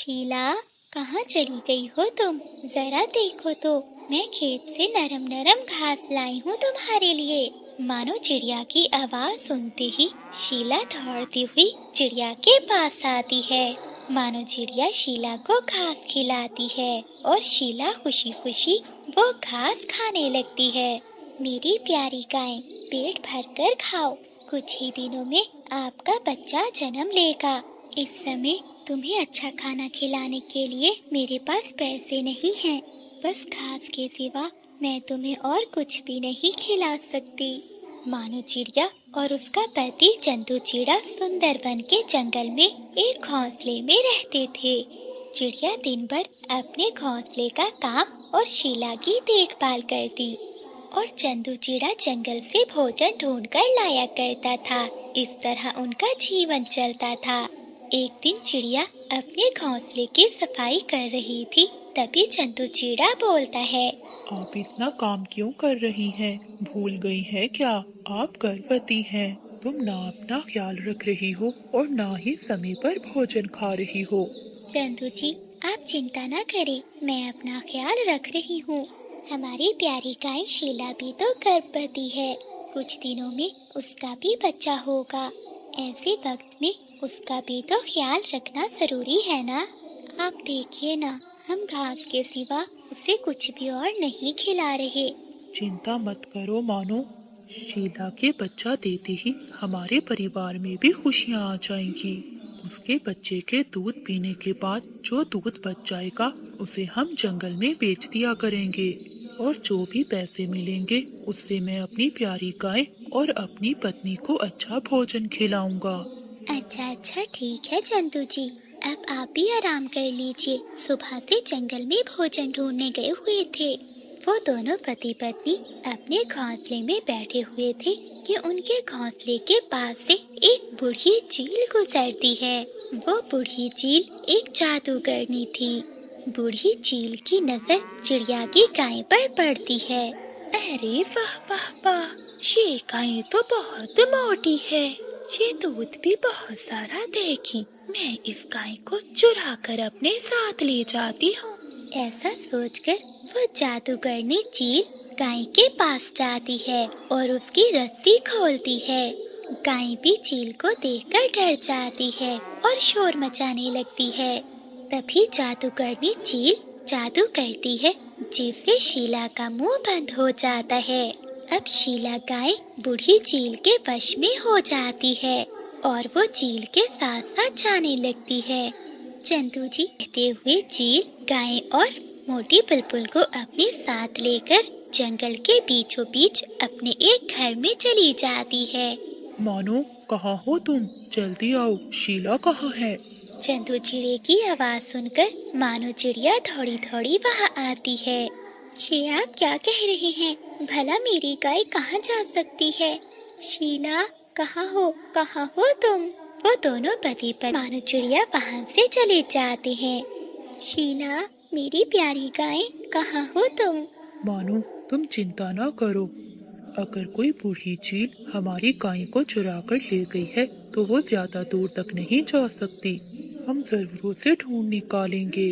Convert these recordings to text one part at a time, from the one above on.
शीला, कहाँ चली गई हो तुम? जरा देखो तो, मैं खेत से नरम नरम घास लाई हूँ तुम्हारे लिए। मानो चिड़िया की आवाज सुनते ही शीला दौड़ती हुई चिड़िया के पास आती है। मानो चिड़िया शीला को घास खिलाती है और शीला खुशी खुशी वो घास खाने लगती है। मेरी प्यारी गाय, पेट भर कर खाओ, कुछ ही दिनों में आपका बच्चा जन्म लेगा। इस समय तुम्हें अच्छा खाना खिलाने के लिए मेरे पास पैसे नहीं हैं, बस घास के सिवा मैं तुम्हें और कुछ भी नहीं खिला सकती। मानो चिड़िया और उसका पति चंदू चिड़ा सुंदर वन के जंगल में एक घोंसले में रहते थे। चिड़िया दिन भर अपने घोंसले का काम और शीला की देखभाल करती और चंदू चिड़ा जंगल से भोजन ढूंढकर लाया करता था। इस तरह उनका जीवन चलता था। एक दिन चिड़िया अपने घोंसले की सफाई कर रही थी, तभी चंदू चिड़ा बोलता है। आप इतना काम क्यों कर रही हैं? भूल गई हैं क्या? आप गर्भवती हैं। तुम ना अपना ख्याल रख रही हो और ना ही समय पर भोजन खा रही हो। चंदू जी, आप चिंता न करें, मैं अपना ख्याल रख रही हूँ। हमारी प्यारी गाय शीला भी तो गर्भवती है, कुछ दिनों में उसका भी बच्चा होगा। ऐसे वक्त में उसका भी तो ख्याल रखना जरूरी है ना। आप देखिए ना, हम घास के सिवा उसे कुछ भी और नहीं खिला रहे। चिंता मत करो मानो, शीला के बच्चा देते ही हमारे परिवार में भी खुशियाँ आ जाएंगी। उसके बच्चे के दूध पीने के बाद जो दूध बच जाएगा उसे हम जंगल में बेच दिया करेंगे और जो भी पैसे मिलेंगे उससे मैं अपनी प्यारी गाय और अपनी पत्नी को अच्छा भोजन खिलाऊंगा। अच्छा ठीक है चंदू जी, अब आप भी आराम कर लीजिए। सुबह से जंगल में भोजन ढूंढने गए हुए थे। वो दोनों पति पत्नी अपने घोंसले में बैठे हुए थे कि उनके घोंसले के पास से एक बूढ़ी चील गुजरती है। वो बूढ़ी चील एक जादूगरनी थी। बूढ़ी चील की नजर चिड़िया की गाय पर पड़ती है। अरे वाह वाह वाह, ये गाय तो बहुत मोटी है, ये दूध भी बहुत सारा देगी। मैं इस गाय को चुरा कर अपने साथ ले जाती हूँ। ऐसा सोचकर वो जादूगरनी चील गाय के पास जाती है और उसकी रस्सी खोलती है। गाय भी चील को देखकर डर जाती है और शोर मचाने लगती है। तभी जादूगरनी चील जादू करती है, जिससे शीला का मुंह बंद हो जाता है। अब शीला गाय बूढ़ी चील के वश में हो जाती है और वो चील के साथ साथ जाने लगती है। चंदू जी, कहते हुए चील गाय और मोटी बुलबुल को अपने साथ लेकर जंगल के बीचों बीच अपने एक घर में चली जाती है। मानो, कहाँ हो तुम? जल्दी आओ, शीला कहाँ है? चंदू चिड़े की आवाज सुनकर मानो चिड़िया थोड़ी थोड़ी वहाँ आती है। ये आप क्या कह रहे हैं? भला मेरी गाय कहाँ जा सकती है? शीला, कहाँ हो तुम? वो दोनों पति पत्नी मानो चिड़िया वहाँ से चले जाते हैं। शीला, मेरी प्यारी गाय, कहाँ हो तुम? मानो, तुम चिंता ना करो। अगर कोई बूढ़ी चील हमारी गाय को चुरा कर ले गई है तो वो ज्यादा दूर तक नहीं जा सकती। हम जरूर उसे ढूंढ निकालेंगे।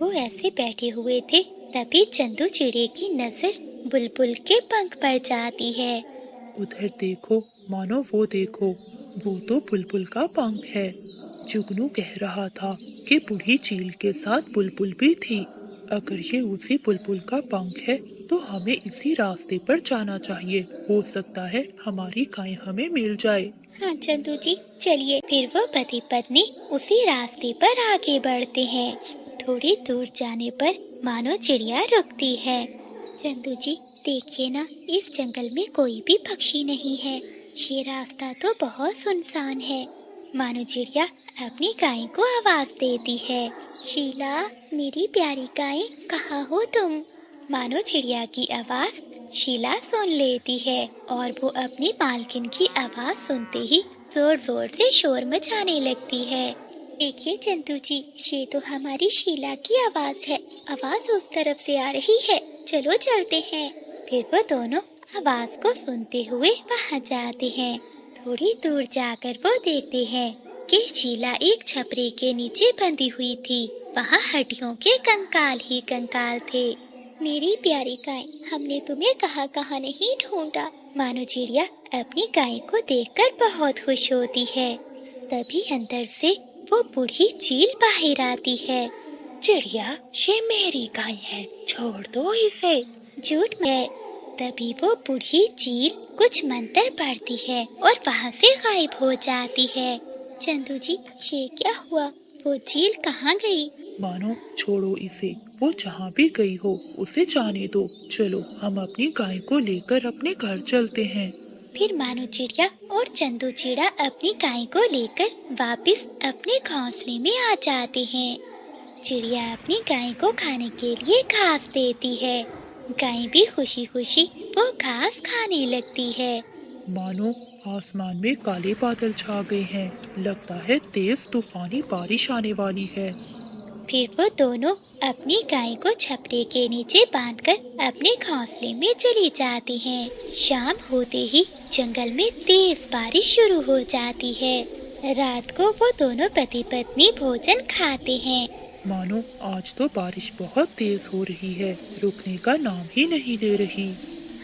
वो ऐसे बैठे हुए थे, तभी चंदू चिड़े की नजर बुलबुल के पंख पर जाती है। उधर देखो मानो, वो देखो, वो तो बुलबुल का पंख है। जुगनू कह रहा था कि बूढ़ी चील के साथ बुलबुल भी थी। अगर ये उसी बुलबुल का पंख है तो हमें इसी रास्ते पर जाना चाहिए। हो सकता है हमारी गाय हमें मिल जाए। हाँ चंदू जी, चलिए। फिर वो पति पत्नी उसी रास्ते पर आगे बढ़ते हैं। थोड़ी दूर जाने पर मानो चिड़िया रुकती है। चंदू जी, देखिए ना, इस जंगल में कोई भी पक्षी नहीं है। ये रास्ता तो बहुत सुनसान है। मानो चिड़िया अपनी गाय को आवाज देती है। शीला, मेरी प्यारी गाय, कहाँ हो तुम? मानो चिड़िया की आवाज शीला सुन लेती है और वो अपनी मालकिन की आवाज सुनते ही जोर जोर से शोर मचाने लगती है। देखिए चंदू जी, ये तो हमारी शीला की आवाज है। आवाज उस तरफ से आ रही है, चलो चलते हैं। फिर वो दोनों आवाज को सुनते हुए वहाँ जाते हैं। थोड़ी दूर जाकर वो देखते हैं कि शीला एक छपरे के नीचे बंधी हुई थी। वहाँ हड्डियों के कंकाल ही कंकाल थे। मेरी प्यारी गाय, हमने तुम्हें कहाँ कहाँ नहीं ढूंढा। मानो चिड़िया अपनी गाय को देखकर बहुत खुश होती है। तभी अंदर से वो बूढ़ी चील बाहर आती है। चिड़िया, ये मेरी गाय है, छोड़ दो इसे। झूठ है। तभी वो बूढ़ी चील कुछ मंत्र पढ़ती है और वहाँ से गायब हो जाती है। चंदू जी, ये क्या हुआ? वो चील कहाँ गई? मानो छोड़ो इसे, वो जहाँ भी गई हो उसे जाने दो। चलो हम अपनी गाय को लेकर अपने घर चलते हैं। फिर मानो चिड़िया और चंदू चिड़ा अपनी गाय को लेकर वापस अपने घोंसले में आ जाते हैं। चिड़िया अपनी गाय को खाने के लिए घास देती है। गाय भी खुशी खुशी वो घास खाने लगती है। मानो आसमान में काले बादल छा गए हैं। लगता है तेज तूफानी बारिश आने वाली है। फिर वो दोनों अपनी गाय को छपरे के नीचे बांधकर अपने घोंसले में चली जाती हैं। शाम होते ही जंगल में तेज बारिश शुरू हो जाती है। रात को वो दोनों पति पत्नी भोजन खाते हैं। मानो आज तो बारिश बहुत तेज हो रही है, रुकने का नाम ही नहीं ले रही।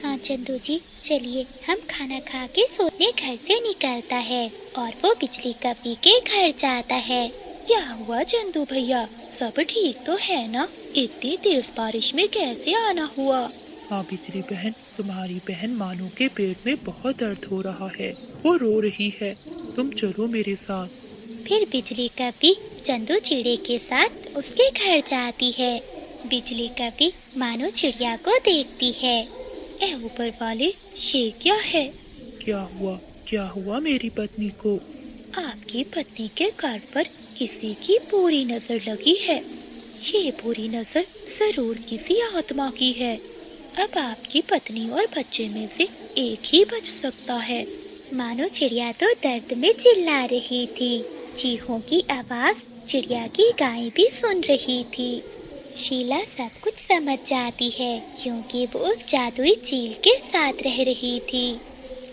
हाँ चंदू जी, चलिए हम खाना खा के सोने घर से निकलता है और वो बिजली कपी के घर जाता है। क्या हुआ चंदू भैया, सब ठीक तो है ना? इतनी तेज बारिश में कैसे आना हुआ? हाँ बिजली बहन, तुम्हारी बहन मानो के पेट में बहुत दर्द हो रहा है, वो रो रही है। तुम चलो मेरे साथ। फिर बिजली कपी चंदू चिड़े के साथ उसके घर जाती है। बिजली कपी मानो चिड़िया को देखती है। ए ऊपर वाले, ये क्या है? क्या हुआ मेरी पत्नी को? आपकी पत्नी के कान पर किसी की बुरी नजर लगी है। ये बुरी नजर जरूर किसी आत्मा की है। अब आपकी पत्नी और बच्चे में से एक ही बच सकता है। मानो चिड़िया तो दर्द में चिल्ला रही थी। चीहों की आवाज चिड़िया की गाय भी सुन रही थी। शीला सब कुछ समझ जाती है क्योंकि वो उस जादुई चील के साथ रह रही थी।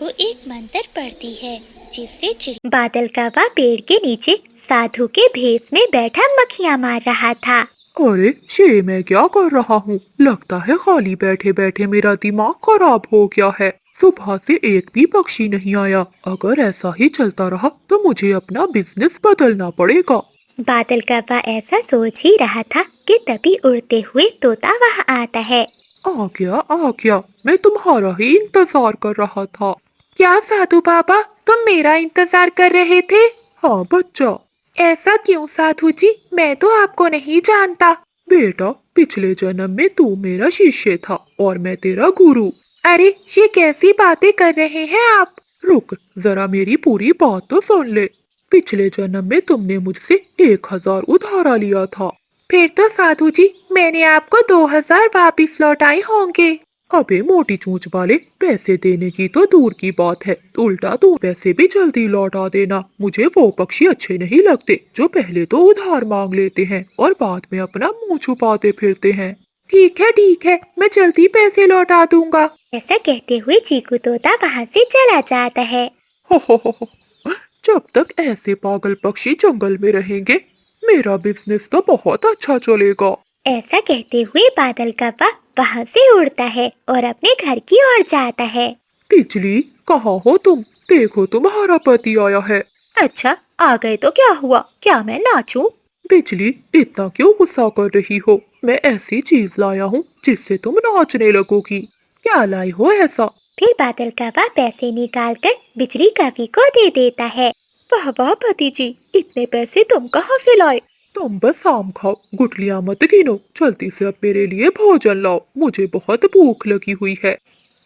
वो एक मंत्र पढ़ती है जिससे बादल का वह पेड़ के नीचे साधु के भेष में बैठा मक्खियाँ मार रहा था। अरे ये मैं क्या कर रहा हूँ? लगता है खाली बैठे बैठे मेरा दिमाग खराब हो गया है। सुबह से एक भी पक्षी नहीं आया। अगर ऐसा ही चलता रहा तो मुझे अपना बिजनेस बदलना पड़ेगा। बादल का वह ऐसा सोच ही रहा था कि तभी उड़ते हुए तोता वहाँ आता है। आ गया, मैं तुम्हारा ही इंतजार कर रहा था। क्या साधु बाबा, तुम मेरा इंतजार कर रहे थे? हाँ बच्चा। ऐसा क्यों साधु जी, मैं तो आपको नहीं जानता। बेटा, पिछले जन्म में तू मेरा शिष्य था और मैं तेरा गुरु। अरे ये कैसी बातें कर रहे हैं आप? रुक, जरा मेरी पूरी बात तो सुन ले। पिछले जन्म में तुमने मुझसे 1000 उधारा लिया था। फिर तो साधु जी मैंने आपको 2000 वापिस लौटाए होंगे। अबे मोटी चूंच वाले, पैसे देने की तो दूर की बात है, उल्टा तू पैसे भी जल्दी लौटा देना। मुझे वो पक्षी अच्छे नहीं लगते जो पहले तो उधार मांग लेते हैं और बाद में अपना मुंह छुपाते फिरते हैं। ठीक है, मैं जल्दी पैसे लौटा दूंगा। ऐसा कहते हुए चीकू तोता वहाँ से चला जाता है। हो। जब तक ऐसे पागल पक्षी जंगल में रहेंगे मेरा बिजनेस तो बहुत अच्छा चलेगा। ऐसा कहते हुए बादल कौवा वहाँ से उड़ता है और अपने घर की ओर जाता है। बिजली, कहाँ हो तुम? देखो तुम्हारा पति आया है। अच्छा, आ गए तो क्या हुआ? क्या मैं नाचूं? बिजली, इतना क्यों गुस्सा कर रही हो? मैं ऐसी चीज लाया हूँ जिससे तुम नाचने लगोगी। क्या लाई हो ऐसा? फिर बादल कौवा पैसे निकालकर बिजली कवि को दे देता है। वाह वाह पति जी, इतने पैसे तुम कहाँ से लाए? तुम बस आम खाओ, गुठलियाँ मत गिनो। जल्दी से अब मेरे लिए भोजन लाओ, मुझे बहुत भूख लगी हुई है।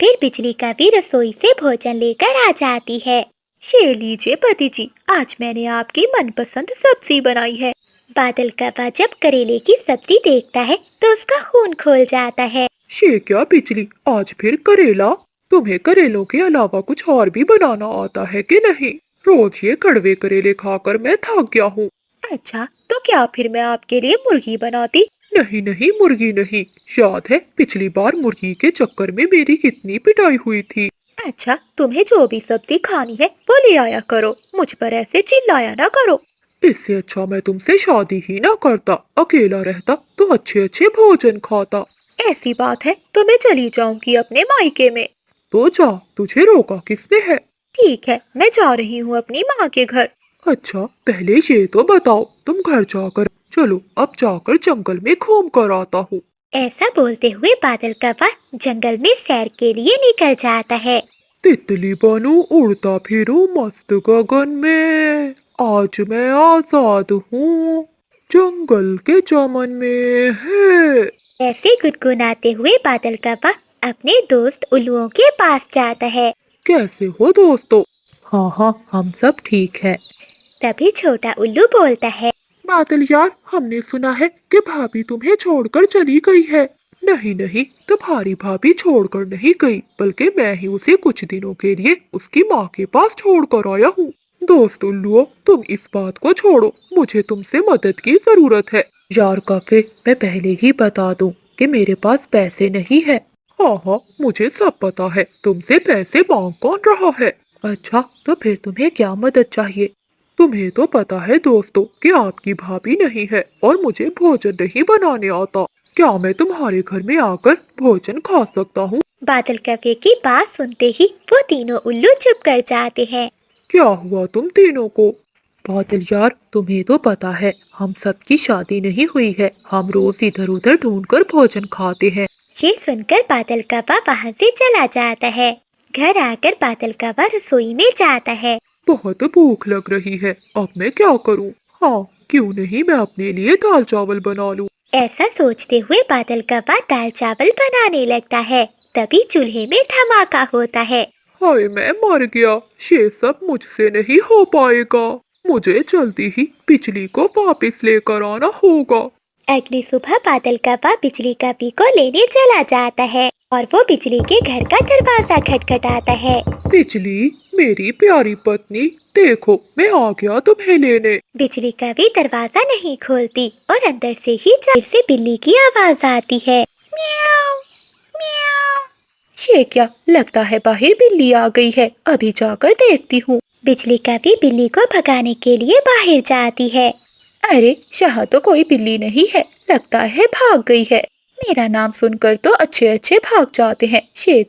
फिर बिजली कवि रसोई से भोजन लेकर आ जाती है। ये लीजिए पति जी, आज मैंने आपकी मनपसंद सब्जी बनाई है। बादल कौवा जब करेले की सब्जी देखता है तो उसका खून खोल जाता है। ये क्या बिजली, आज फिर करेला? तुम्हें करेलों के अलावा कुछ और भी बनाना आता है कि नहीं? रोज ये कड़वे करेले खाकर मैं थक गया हूँ। अच्छा, तो क्या फिर मैं आपके लिए मुर्गी बनाती? नहीं, मुर्गी नहीं। याद है पिछली बार मुर्गी के चक्कर में मेरी कितनी पिटाई हुई थी। अच्छा, तुम्हें जो भी सब्जी खानी है वो ले आया करो, मुझ पर ऐसे चिल्लाया ना करो। इससे अच्छा मैं तुमसे शादी ही ना करता, अकेला रहता तो अच्छे अच्छे भोजन खाता। ऐसी बात है तो मैं चली जाऊंगी अपने मायके में। तो जा, तुझे रोका किसने है? ठीक है, मैं जा रही हूँ अपनी माँ के घर। अच्छा पहले ये तो बताओ, तुम घर जाकर, चलो अब जाकर जंगल में घूम कर आता हूँ। ऐसा बोलते हुए बादल कौवा जंगल में सैर के लिए निकल जाता है। तितली बनूं उड़ता फिरूं मस्त गगन में, आज मैं आजाद हूँ जंगल के चमन में है। ऐसे गुनगुनाते हुए बादल कौवा अपने दोस्त उल्लुओं के पास जाता है। कैसे हो दोस्तों? हाँ हाँ, हम सब ठीक है। तभी छोटा उल्लू बोलता है। बादल यार, हमने सुना है कि भाभी तुम्हें छोड़कर चली गई है। नहीं नहीं, तुम्हारी भाभी छोड़कर नहीं गई, बल्कि मैं ही उसे कुछ दिनों के लिए उसकी माँ के पास छोड़कर आया हूँ। दोस्त उल्लुओ, तुम इस बात को छोड़ो, मुझे तुमसे मदद की जरूरत है। यार काफे, मैं पहले ही बता दूं कि मेरे पास पैसे नहीं है। हाँ हाँ, मुझे सब पता है, तुमसे पैसे मांग कौन रहा है। अच्छा, तो फिर तुम्हें क्या मदद चाहिए? तुम्हें तो पता है दोस्तों कि आपकी भाभी नहीं है और मुझे भोजन नहीं बनाने आता। क्या मैं तुम्हारे घर में आकर भोजन खा सकता हूँ? बादल कौवे की बात सुनते ही वो तीनों उल्लू चुप कर जाते हैं। क्या हुआ तुम तीनों को? बादल यार, तुम्हें तो पता है हम सबकी शादी नहीं हुई है, हम रोज इधर उधर ढूंढकर भोजन खाते हैं। ये सुनकर बादल कौवा वहाँ से चला जाता है। घर आकर बादल कौवा रसोई में जाता है। बहुत भूख लग रही है, अब मैं क्या करूँ? हाँ, क्यों नहीं मैं अपने लिए दाल चावल बना लूँ। ऐसा सोचते हुए बादल कौवा दाल चावल बनाने लगता है। तभी चूल्हे में धमाका होता है। हाय मैं मर गया, ये सब मुझसे नहीं हो पाएगा। मुझे जल्दी ही बिजली को वापस लेकर आना होगा। अगली सुबह बादल कौवा बिजली का पी को लेने चला जाता है और वो बिजली के घर का दरवाजा खटखटाता है। बिजली, मेरी प्यारी पत्नी, देखो मैं आ गया तुम्हें लेने। बिजली कभी दरवाजा नहीं खोलती और अंदर से ही फिर से बिल्ली की आवाज आती है। म्याऊ, म्याऊ। ये क्या, लगता है बाहर बिल्ली आ गई है, अभी जाकर देखती हूँ। बिजली कभी बिल्ली को भगाने के लिए बाहर जाती है। अरे, यहाँ तो कोई बिल्ली नहीं है, लगता है भाग गई है। मेरा नाम सुनकर तो अच्छे अच्छे भाग जाते हैं, ये तो